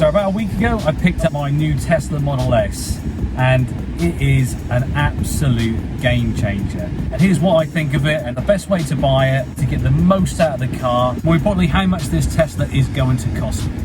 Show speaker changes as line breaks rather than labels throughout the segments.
So about a week ago, I picked up my new Tesla Model S, and it is an absolute game changer. And here's what I think of it, and the best way to buy it, to get the most out of the car, more importantly, how much this Tesla is going to cost me.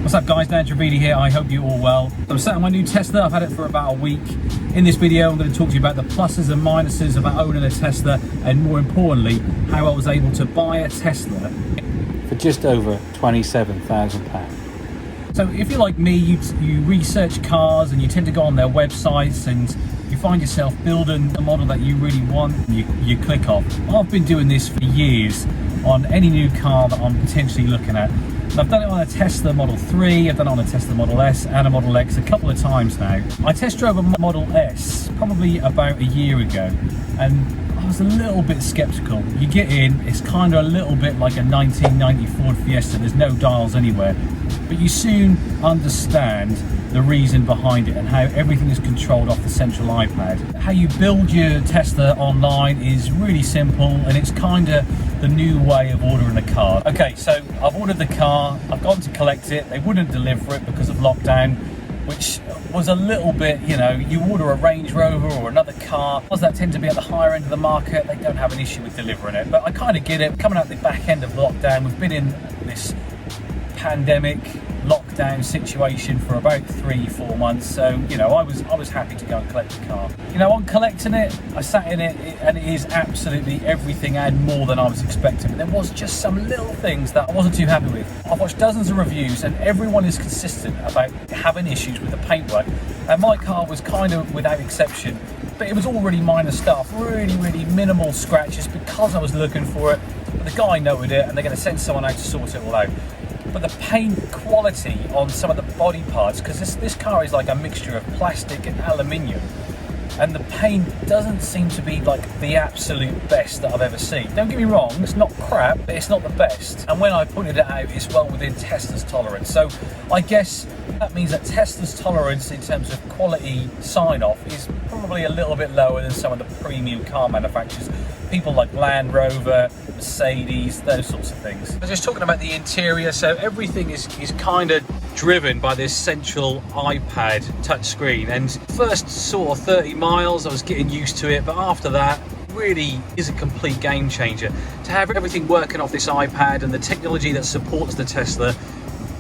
What's up guys, Dan Trevidi here, I hope you're all well. I'm sat on my new Tesla, I've had it for about a week. In this video I'm going to talk to you about the pluses and minuses about owning a Tesla, and more importantly, how I was able to buy a Tesla for just over £27,000. So if you're like me, you research cars and you tend to go on their websites and you find yourself building the model that you really want, and you click off. I've been doing this for years on any new car that I'm potentially looking at. I've done it on a Tesla Model 3, I've done it on a Tesla Model S and a Model X a couple of times now. I test drove a Model S probably about a year ago, and I was a little bit skeptical. You get in, it's kind of a little bit like a 1990 Ford Fiesta, there's no dials anywhere, but you soon understand the reason behind it and how everything is controlled off the central iPad. How you build your Tesla online is really simple, and it's kind of the new way of ordering a car. Okay, so I've ordered the car, I've gone to collect it, they wouldn't deliver it because of lockdown, which was a little bit, you know, you order a Range Rover or another car, cars that tend to be at the higher end of the market, they don't have an issue with delivering it. But I kind of get it, coming out the back end of lockdown, we've been in this pandemic lockdown situation for about 3-4 months, so you know I was happy to go and collect the car. You know, on collecting it, I sat in it and it is absolutely everything and more than I was expecting, but there was just some little things that I wasn't too happy with. I've watched dozens of reviews and everyone is consistent about having issues with the paintwork, and my car was kind of without exception, but it was all really minor stuff, really minimal scratches because I was looking for it, but the guy noted it and they're going to send someone out to sort it all out. But the paint quality on some of the body parts, because this car is like a mixture of plastic and aluminium, and the paint doesn't seem to be like the absolute best that I've ever seen. Don't get me wrong, it's not crap, but it's not the best. And when I pointed it out, it's well within Tesla's tolerance. So I guess that means that Tesla's tolerance in terms of quality sign-off is probably a little bit lower than some of the premium car manufacturers. People like Land Rover, Mercedes, those sorts of things. I was just talking about the interior, so everything is kind of driven by this central iPad touchscreen, and first sort of 30 miles I was getting used to it, but after that really is a complete game changer. To have everything working off this iPad and the technology that supports the Tesla,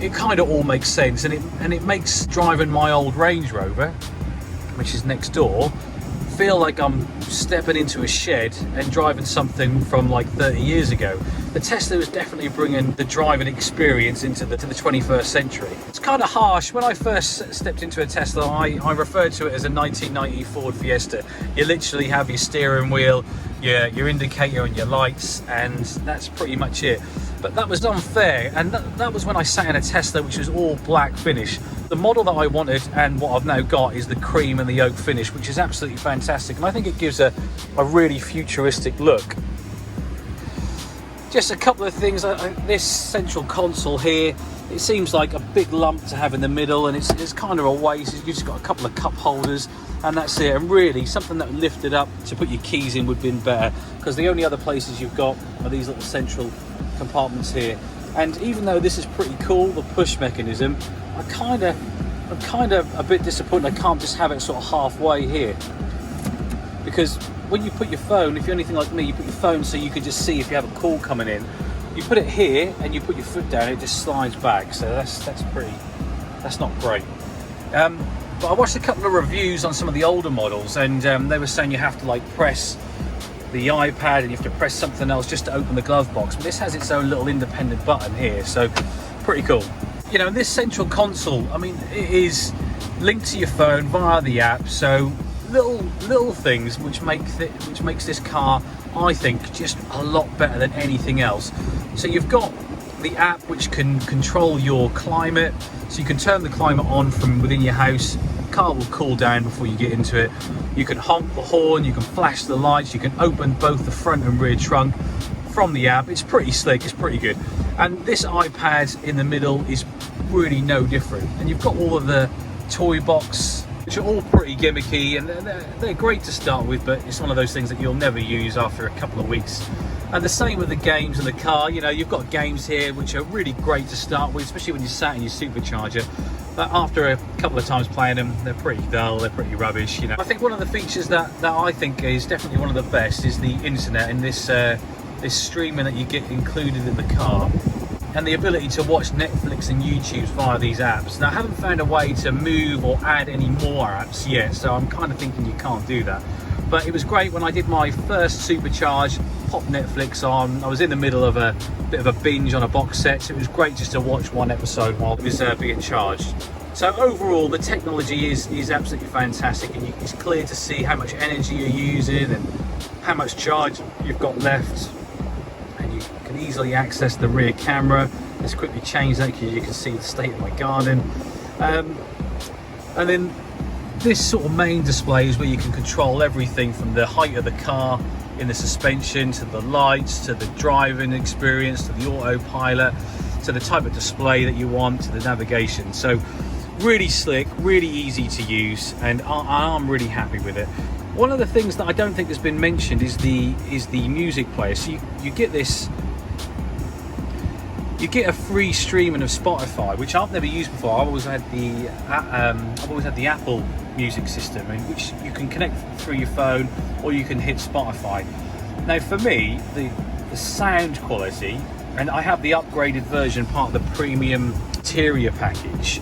it kind of all makes sense, and it makes driving my old Range Rover, which is next door, feel like I'm stepping into a shed and driving something from like 30 years ago. The Tesla is definitely bringing the driving experience into the 21st century. It's kind of harsh. When I first stepped into a Tesla, I referred to it as a 1990 Ford Fiesta. You literally have your steering wheel, your indicator and your lights, and that's pretty much it. But that was unfair, and that was when I sat in a Tesla which was all black finish. The model that I wanted and what I've now got is the cream and the oak finish, which is absolutely fantastic, and I think it gives a really futuristic look. Just a couple of things, this central console here, it seems like a big lump to have in the middle, and it's kind of a waste. You've just got a couple of cup holders and that's it, and really something that lifted up to put your keys in would have been better, because the only other places you've got are these little central compartments here. And even though this is pretty cool, the push mechanism, I'm kind of a bit disappointed I can't just have it sort of halfway here, because when you put your phone, if you're anything like me, you put your phone so you can just see if you have a call coming in. You put it here and you put your foot down, it just slides back, so that's not great. But I watched a couple of reviews on some of the older models, and they were saying you have to like press the iPad and you have to press something else just to open the glove box, but this has its own little independent button here, so pretty cool. You know, this central console, I mean, it is linked to your phone via the app, so little things which makes this car, I think, just a lot better than anything else. So you've got the app which can control your climate, so you can turn the climate on from within your house. The car will cool down before you get into it. You can honk the horn, you can flash the lights, you can open both the front and rear trunk from the app. It's pretty slick, it's pretty good. And this iPad in the middle is really no different. And you've got all of the toy box which are all pretty gimmicky, and they're great to start with, but it's one of those things that you'll never use after a couple of weeks. And the same with the games in the car. You know, you've got games here which are really great to start with, especially when you're sat in your supercharger. But after a couple of times playing them, they're pretty dull, they're pretty rubbish. You know, I think one of the features that I think is definitely one of the best is the internet and this streaming that you get included in the car, and the ability to watch Netflix and YouTube via these apps. Now, I haven't found a way to move or add any more apps yet, so I'm kind of thinking you can't do that. But it was great when I did my first supercharge, popped Netflix on. I was in the middle of a bit of a binge on a box set, so it was great just to watch one episode while it was being charged. So overall, the technology is absolutely fantastic, and it's clear to see how much energy you're using and how much charge you've got left. And you can easily access the rear camera. Let's quickly change that because you can see the state of my garden. And then this sort of main display is where you can control everything from the height of the car in the suspension, to the lights, to the driving experience, to the autopilot, to the type of display that you want, to the navigation. So really slick, really easy to use, and I'm really happy with it. One of the things that I don't think has been mentioned is the music player. So you get this, you get a free streaming of Spotify, which I've never used before. I've always had the Apple Music system, in which you can connect through your phone, or you can hit Spotify. Now, for me, the sound quality, and I have the upgraded version, part of the premium interior package.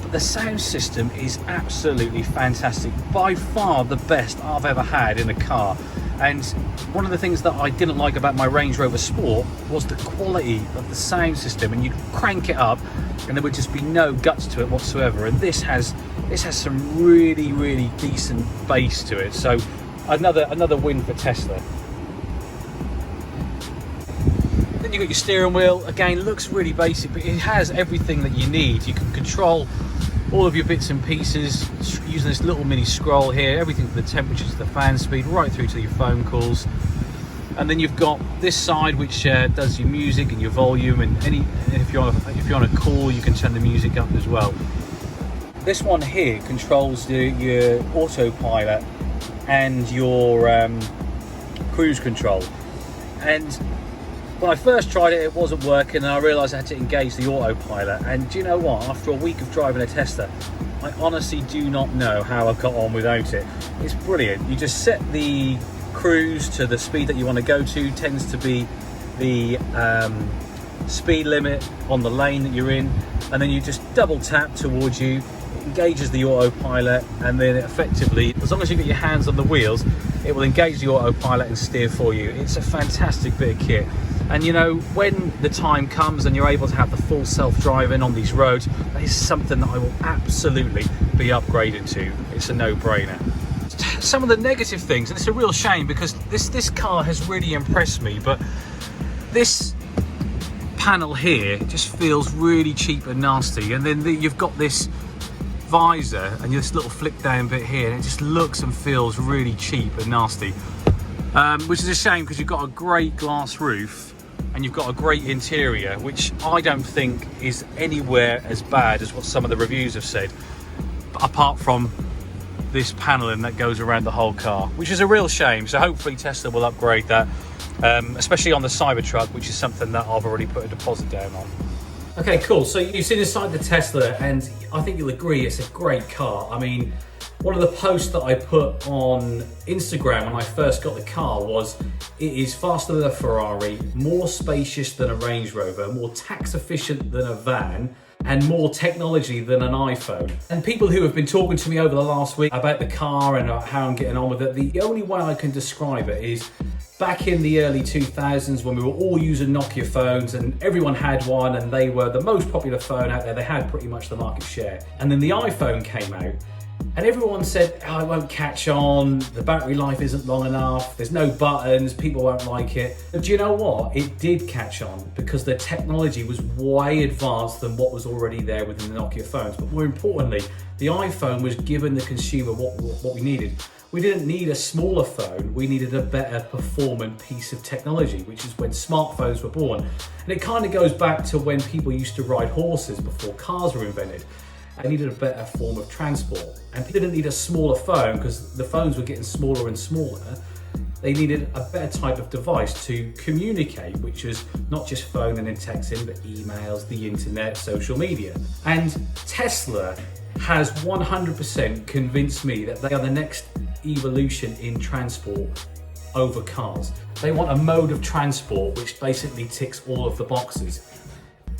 The sound system is absolutely fantastic, by far the best I've ever had in a car. And one of the things that I didn't like about my Range Rover Sport was the quality of the sound system, and you'd crank it up and there would just be no guts to it whatsoever. And this has some really decent bass to it. So another win for Tesla. Then you've got your steering wheel. Again, looks really basic, but it has everything that you need. You can control all of your bits and pieces using this little mini scroll here, everything from the temperature to the fan speed, right through to your phone calls. And then you've got this side which does your music and your volume, and if you're on a call, you can turn the music up as well. This one here controls your autopilot and your cruise control. And when I first tried it, it wasn't working, and I realised I had to engage the autopilot. And do you know what? After a week of driving a Tesla, I honestly do not know how I got on without it. It's brilliant. You just set the cruise to the speed that you want to go to. Tends to be the speed limit on the lane that you're in, and then you just double tap towards you. It engages the autopilot, and then effectively, as long as you get your hands on the wheels, it will engage the autopilot and steer for you. It's a fantastic bit of kit. And you know, when the time comes and you're able to have the full self-driving on these roads, that is something that I will absolutely be upgrading to. It's a no-brainer. Some of the negative things, and it's a real shame because this car has really impressed me, but this panel here just feels really cheap and nasty. And then you've got this visor and this little flick down bit here, and it just looks and feels really cheap and nasty, which is a shame because you've got a great glass roof and you've got a great interior, which I don't think is anywhere as bad as what some of the reviews have said, apart from this paneling that goes around the whole car, which is a real shame. So hopefully Tesla will upgrade that, especially on the Cybertruck, which is something that I've already put a deposit down on. Okay, cool. So you've seen inside the Tesla, and I think you'll agree it's a great car. I mean, one of the posts that I put on Instagram when I first got the car was, it is faster than a Ferrari, more spacious than a Range Rover, more tax efficient than a van, and more technology than an iPhone. And people who have been talking to me over the last week about the car and how I'm getting on with it, the only way I can describe it is back in the early 2000s when we were all using Nokia phones and everyone had one and they were the most popular phone out there. They had pretty much the market share. And then the iPhone came out and everyone said, oh, it won't catch on, the battery life isn't long enough, there's no buttons, people won't like it. But do you know what? It did catch on because the technology was way advanced than what was already there within the Nokia phones. But more importantly, the iPhone was giving the consumer what we needed. We didn't need a smaller phone, we needed a better performing piece of technology, which is when smartphones were born. And it kind of goes back to when people used to ride horses before cars were invented. They needed a better form of transport. And they didn't need a smaller phone because the phones were getting smaller and smaller. They needed a better type of device to communicate, which was not just phone and texting, but emails, the internet, social media. And Tesla has 100% convinced me that they are the next evolution in transport over cars. They want a mode of transport which basically ticks all of the boxes.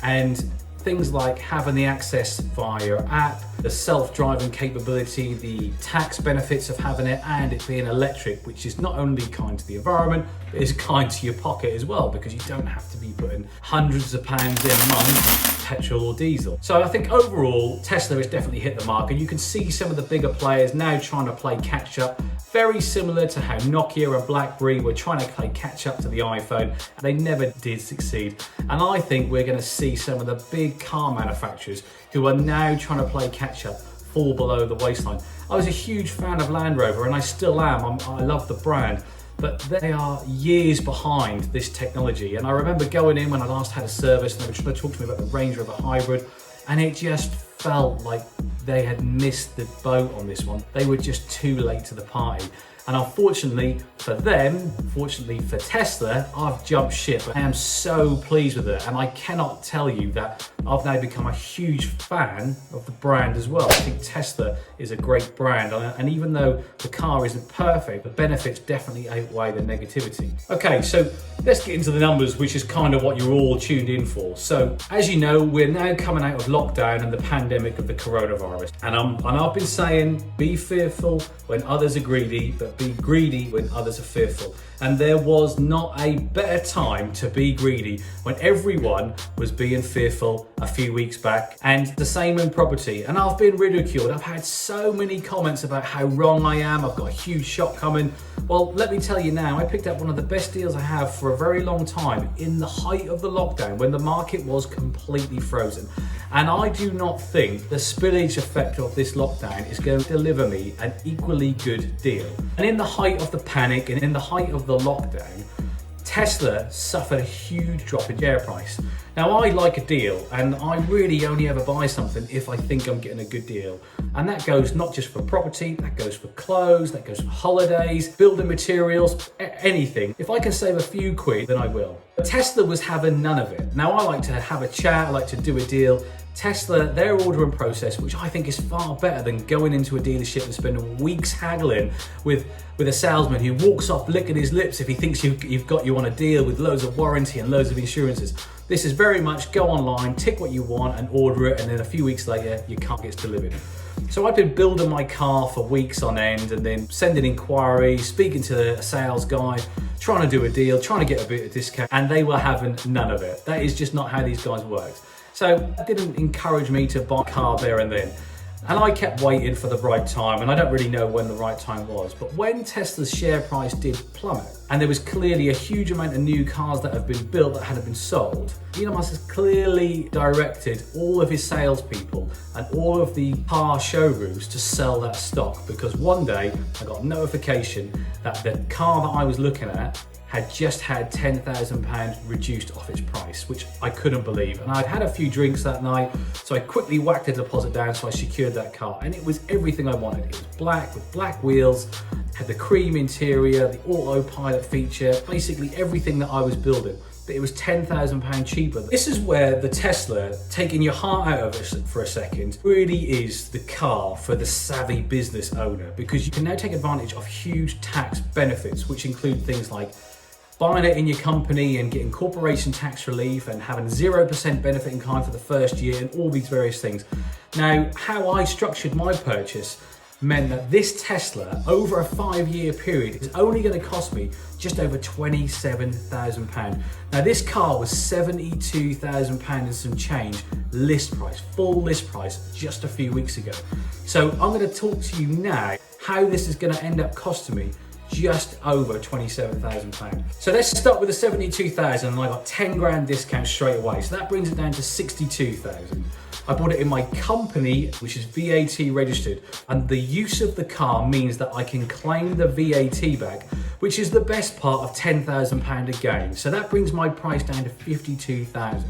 And things like having the access via your app, the self-driving capability, the tax benefits of having it, and it being electric, which is not only kind to the environment, but is kind to your pocket as well, because you don't have to be putting hundreds of pounds in a month, petrol or diesel. So I think overall, Tesla has definitely hit the mark, and you can see some of the bigger players now trying to play catch up, very similar to how Nokia and BlackBerry were trying to play catch up to the iPhone. They never did succeed. And I think we're going to see some of the big car manufacturers who are now trying to play catch up fall below the waistline. I was a huge fan of Land Rover, and I still am. I love the brand, but they are years behind this technology. And I remember going in when I last had a service and they were trying to talk to me about the Range Rover Hybrid, and it just felt like they had missed the boat on this one. They were just too late to the party. And unfortunately for them, fortunately for Tesla, I've jumped ship. I am so pleased with it. And I cannot tell you that I've now become a huge fan of the brand as well. I think Tesla is a great brand. And even though the car isn't perfect, the benefits definitely outweigh the negativity. Okay, so let's get into the numbers, which is kind of what you're all tuned in for. So as you know, we're now coming out of lockdown and the pandemic of the coronavirus. And I've been saying, be fearful when others are greedy, but be greedy when others are fearful. And there was not a better time to be greedy when everyone was being fearful a few weeks back. And the same in property. And I've been ridiculed. I've had so many comments about how wrong I am. I've got a huge shock coming. Well, let me tell you now, I picked up one of the best deals I have for a very long time in the height of the lockdown when the market was completely frozen. And I do not think the spillage effect of this lockdown is going to deliver me an equally good deal. And in the height of the panic and in the height of the lockdown, Tesla suffered a huge drop in share price. Now, I like a deal, and I really only ever buy something if I think I'm getting a good deal. And that goes not just for property, that goes for clothes, that goes for holidays, building materials, anything. If I can save a few quid, then I will. But Tesla was having none of it. Now, I like to have a chat, I like to do a deal. Tesla, their ordering process, which I think is far better than going into a dealership and spending weeks haggling with a salesman who walks off licking his lips if he thinks you've got you on a deal with loads of warranty and loads of insurances. This is very much go online, tick what you want and order it, and then a few weeks later your car gets delivered. So I've been building my car for weeks on end and then sending inquiries, speaking to a sales guy, trying to do a deal, trying to get a bit of discount, and they were having none of it. That is just not how these guys work. So that didn't encourage me to buy a car there and then. And I kept waiting for the right time, and I don't really know when the right time was. But when Tesla's share price did plummet, and there was clearly a huge amount of new cars that have been built that hadn't been sold, Elon Musk has clearly directed all of his salespeople and all of the car showrooms to sell that stock, because one day I got a notification that the car that I was looking at had just had £10,000 reduced off its price, which I couldn't believe. And I'd had a few drinks that night, so I quickly whacked the deposit down, so I secured that car. And it was everything I wanted. It was black with black wheels, had the cream interior, the autopilot feature, basically everything that I was building. But it was £10,000 cheaper. This is where the Tesla, taking your heart out of it for a second, really is the car for the savvy business owner, because you can now take advantage of huge tax benefits, which include things like buying it in your company and getting corporation tax relief and having 0% benefit in kind for the first year and all these various things. Now, how I structured my purchase meant that this Tesla, over a 5-year period, is only going to cost me just over £27,000. Now, this car was £72,000 and some change list price, full list price, just a few weeks ago. So I'm going to talk to you now how this is going to end up costing me just over £27,000. So let's start with the 72,000, and I got 10 grand discount straight away. So that brings it down to 62,000. I bought it in my company, which is VAT registered, and the use of the car means that I can claim the VAT back, which is the best part of £10,000 a gain. So that brings my price down to 52,000.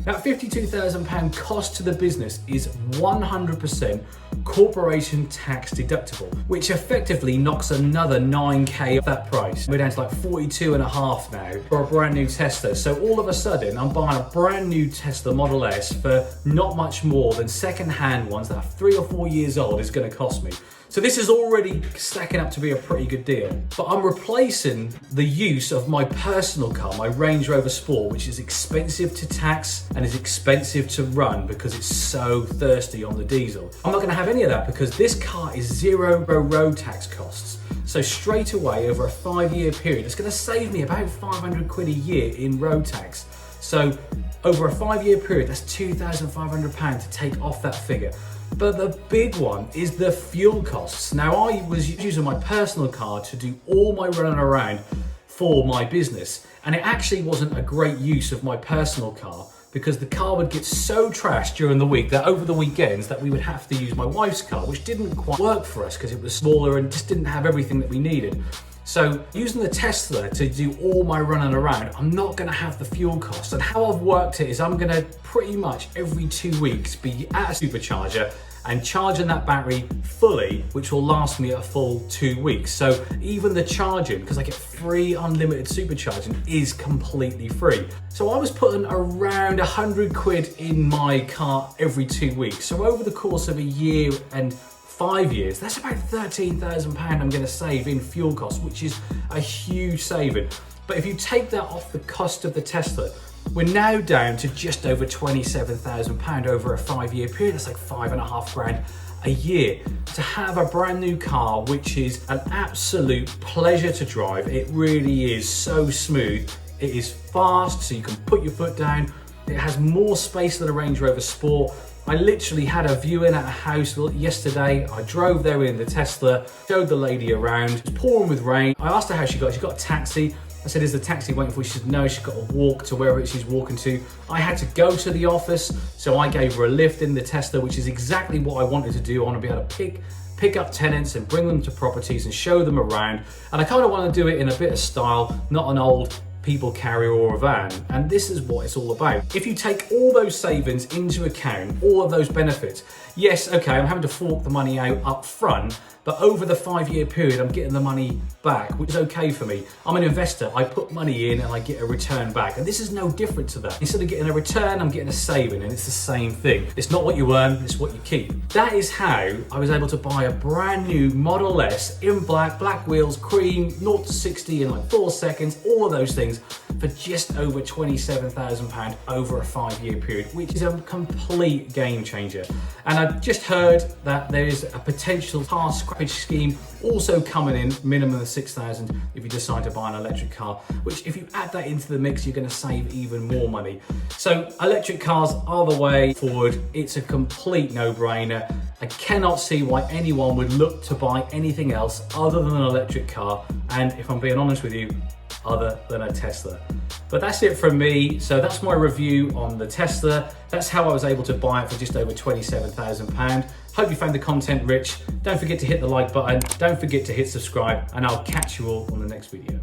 That £52,000 cost to the business is 100% corporation tax deductible, which effectively knocks another 9k off that price. We're down to like 42 and a half now for a brand new Tesla. So all of a sudden, I'm buying a brand new Tesla Model S for not much more than second-hand ones that are 3 or 4 years old is going to cost me. So this is already stacking up to be a pretty good deal. But I'm replacing the use of my personal car, my Range Rover Sport, which is expensive to tax and is expensive to run because it's so thirsty on the diesel. I'm not going to have any of that because this car is zero road tax costs. So straight away, over a 5-year period, it's going to save me about 500 quid a year in road tax. So over a 5-year period, that's £2,500 to take off that figure. But the big one is the fuel costs. Now, I was using my personal car to do all my running around for my business, and it actually wasn't a great use of my personal car because the car would get so trashed during the week that over the weekends that we would have to use my wife's car, which didn't quite work for us because it was smaller and just didn't have everything that we needed. So using the Tesla to do all my running around, I'm not going to have the fuel costs. And how I've worked it is I'm going to pretty much every 2 weeks be at a supercharger and charging that battery fully, which will last me a full 2 weeks. So even the charging, because I get free unlimited supercharging, is completely free. So I was putting around 100 quid in my car every 2 weeks. So over the course of a year and 5 years, that's about £13,000 I'm going to save in fuel costs, which is a huge saving. But if you take that off the cost of the Tesla, we're now down to just over £27,000 over a 5-year period. That's like £5,500 a year to have a brand new car, which is an absolute pleasure to drive. It really is so smooth. It is fast, so you can put your foot down. It has more space than a Range Rover Sport. I literally had a viewing at a house yesterday. I drove there in the Tesla, showed the lady around. It was pouring with rain. I asked her how she got a taxi. I said, is the taxi waiting for you? She said, no, she's got to walk to wherever she's walking to. I had to go to the office, so I gave her a lift in the Tesla, which is exactly what I wanted to do. I want to be able to pick up tenants and bring them to properties and show them around. And I kind of want to do it in a bit of style, not an old people carrier or a van. And this is what it's all about. If you take all those savings into account, all of those benefits, yes, okay, I'm having to fork the money out up front, but over the 5-year period, I'm getting the money back, which is okay for me. I'm an investor. I put money in and I get a return back. And this is no different to that. Instead of getting a return, I'm getting a saving, and it's the same thing. It's not what you earn, it's what you keep. That is how I was able to buy a brand new Model S in black wheels, cream, 0 to 60 in like 4 seconds, all of those things for just over £27,000 over a 5-year period, which is a complete game changer. And I've just heard that there is a potential car scrappage scheme also coming in, minimum of £6,000 if you decide to buy an electric car, which if you add that into the mix, you're going to save even more money. So electric cars are the way forward. It's a complete no-brainer. I cannot see why anyone would look to buy anything else other than an electric car, and if I'm being honest with you, other than a Tesla. But that's it from me. So that's my review on the Tesla. That's how I was able to buy it for just over £27,000. Hope you found the content rich. Don't forget to hit the like button. Don't forget to hit subscribe, and I'll catch you all on the next video.